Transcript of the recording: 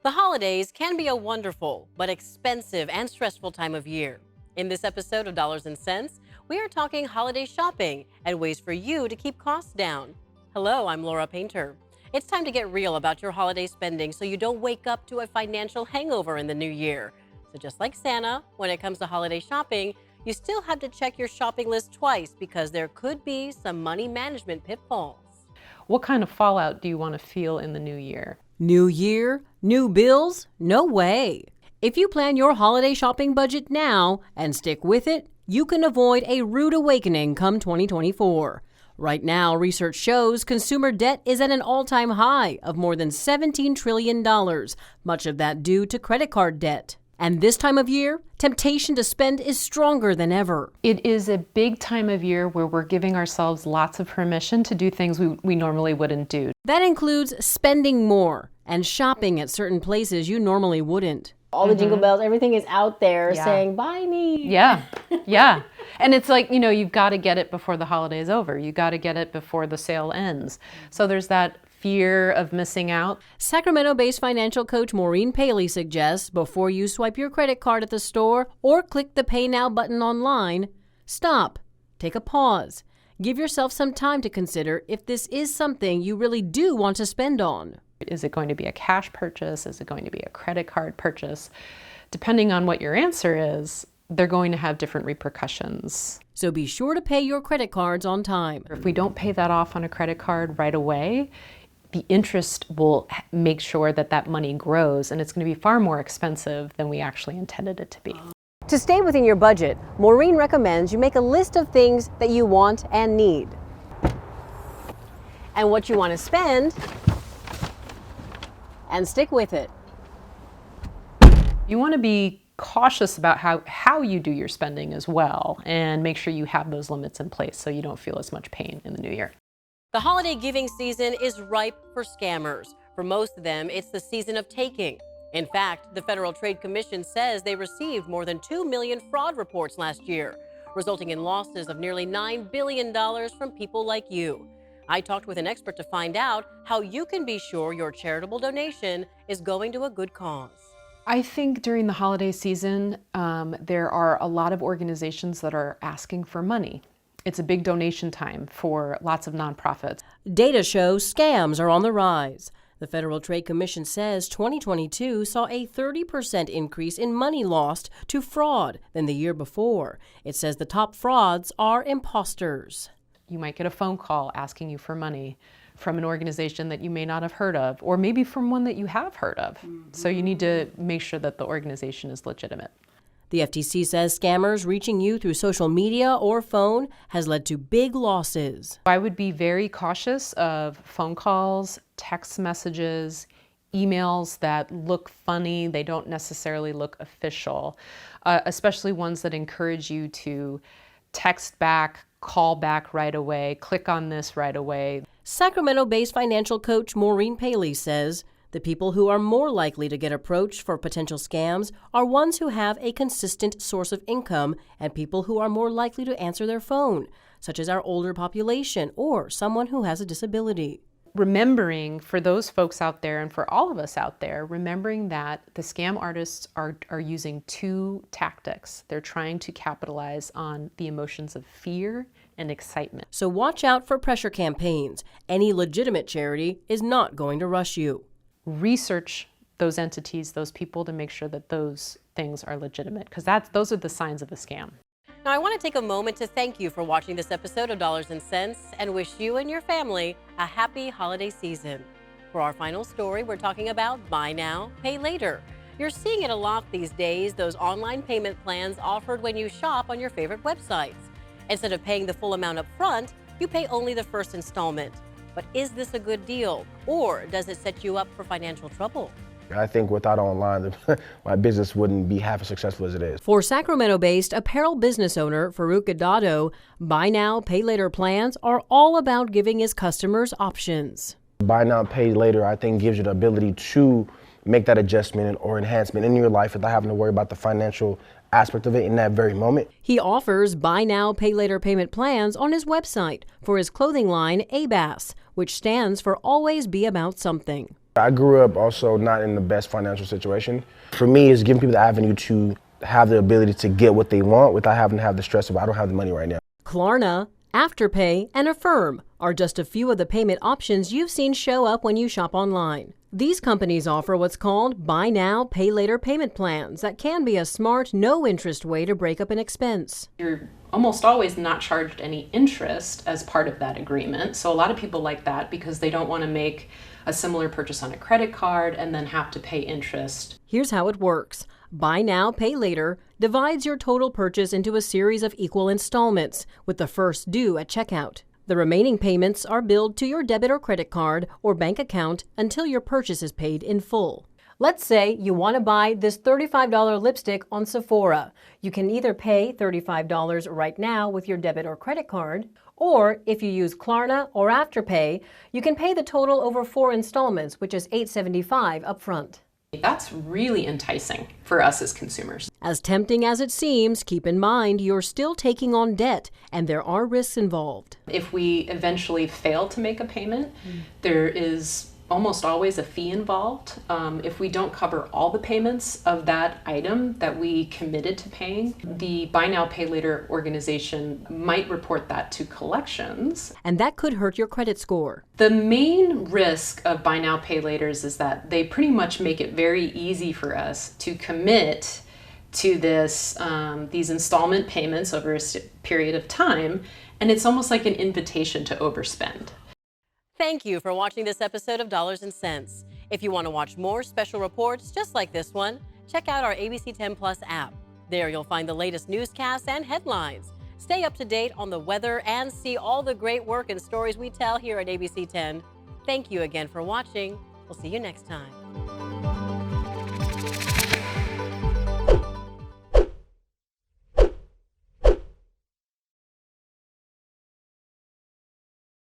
The holidays can be a wonderful but expensive and stressful time of year. In this episode of Dollars and Cents, we are talking holiday shopping and ways for you to keep costs down. Hello, I'm Laura Painter. It's time to get real about your holiday spending so you don't wake up to a financial hangover in the new year. So just like Santa, when it comes to holiday shopping, you still have to check your shopping list twice because there could be some money management pitfalls. What kind of fallout do you want to feel in the new year? New year, new bills? No way. If you plan your holiday shopping budget now and stick with it, you can avoid a rude awakening come 2024. Right now, research shows consumer debt is at an all-time high of more than $17 trillion, much of that due to credit card debt. And this time of year, temptation to spend is stronger than ever. It is a big time of year where we're giving ourselves lots of permission to do things we normally wouldn't do. That includes spending more and shopping at certain places you normally wouldn't. All the jingle bells, everything is out there saying, buy me. Yeah. And it's like, you've got to get it before the holiday is over. You got to get it before the sale ends. So there's that fear of missing out. Sacramento-based financial coach Maureen Paley suggests before you swipe your credit card at the store or click the Pay Now button online, stop, take a pause. Give yourself some time to consider if this is something you really do want to spend on. Is it going to be a cash purchase? Is it going to be a credit card purchase? Depending on what your answer is, they're going to have different repercussions. So be sure to pay your credit cards on time. If we don't pay that off on a credit card right away, the interest will make sure that money grows, and it's going to be far more expensive than we actually intended it to be. To stay within your budget, Maureen recommends you make a list of things that you want and need, and what you want to spend, and stick with it. You want to be cautious about how you do your spending as well, and make sure you have those limits in place so you don't feel as much pain in the new year. The holiday giving season is ripe for scammers. For most of them, it's the season of taking. In fact, the Federal Trade Commission says they received more than 2 million fraud reports last year, resulting in losses of nearly $9 billion from people like you. I talked with an expert to find out how you can be sure your charitable donation is going to a good cause. I think during the holiday season, there are a lot of organizations that are asking for money. It's a big donation time for lots of nonprofits. Data shows scams are on the rise. The Federal Trade Commission says 2022 saw a 30% increase in money lost to fraud than the year before. It says the top frauds are imposters. You might get a phone call asking you for money from an organization that you may not have heard of, or maybe from one that you have heard of. So you need to make sure that the organization is legitimate. The FTC says scammers reaching you through social media or phone has led to big losses. I would be very cautious of phone calls, text messages, emails that look funny. They don't necessarily look official, especially ones that encourage you to text back, call back right away, click on this right away. Sacramento-based financial coach Maureen Paley says the people who are more likely to get approached for potential scams are ones who have a consistent source of income and people who are more likely to answer their phone, such as our older population or someone who has a disability. Remembering for those folks out there and for all of us out there, remembering that the scam artists are using two tactics. They're trying to capitalize on the emotions of fear and excitement. So watch out for pressure campaigns. Any legitimate charity is not going to rush you. Research those entities, those people, to make sure that those things are legitimate, because those are the signs of a scam. Now, I want to take a moment to thank you for watching this episode of Dollars and Cents and wish you and your family a happy holiday season. For our final story, we're talking about buy now, pay later. You're seeing it a lot these days, those online payment plans offered when you shop on your favorite websites. Instead of paying the full amount up front, you pay only the first installment. But is this a good deal, or does it set you up for financial trouble? I think without online, my business wouldn't be half as successful as it is. For Sacramento-based apparel business owner Farouk Gadado, buy now, pay later plans are all about giving his customers options. Buy now, pay later, I think gives you the ability to make that adjustment or enhancement in your life without having to worry about the financial aspect of it in that very moment. He offers buy now, pay later payment plans on his website for his clothing line, ABAS, which stands for Always Be About Something. I grew up also not in the best financial situation. For me, it's giving people the avenue to have the ability to get what they want without having to have the stress of, I don't have the money right now. Klarna, Afterpay, and Affirm are just a few of the payment options you've seen show up when you shop online. These companies offer what's called buy now, pay later payment plans that can be a smart, no-interest way to break up an expense. You're almost always not charged any interest as part of that agreement. So a lot of people like that because they don't want to make a similar purchase on a credit card and then have to pay interest. Here's how it works. Buy now, pay later divides your total purchase into a series of equal installments, with the first due at checkout. The remaining payments are billed to your debit or credit card or bank account until your purchase is paid in full. Let's say you want to buy this $35 lipstick on Sephora. You can either pay $35 right now with your debit or credit card, or if you use Klarna or Afterpay, you can pay the total over 4 installments, which is $875 upfront. That's really enticing for us as consumers. As tempting as it seems, keep in mind you're still taking on debt and there are risks involved. If we eventually fail to make a payment, there is almost always a fee involved. If we don't cover all the payments of that item that we committed to paying, the Buy Now, Pay Later organization might report that to collections. And that could hurt your credit score. The main risk of Buy Now, Pay Laters is that they pretty much make it very easy for us to commit to these installment payments over a period of time, and it's almost like an invitation to overspend. Thank you for watching this episode of Dollars and Cents. If you want to watch more special reports just like this one, check out our ABC 10 Plus app. There you'll find the latest newscasts and headlines. Stay up to date on the weather and see all the great work and stories we tell here at ABC 10. Thank you again for watching. We'll see you next time.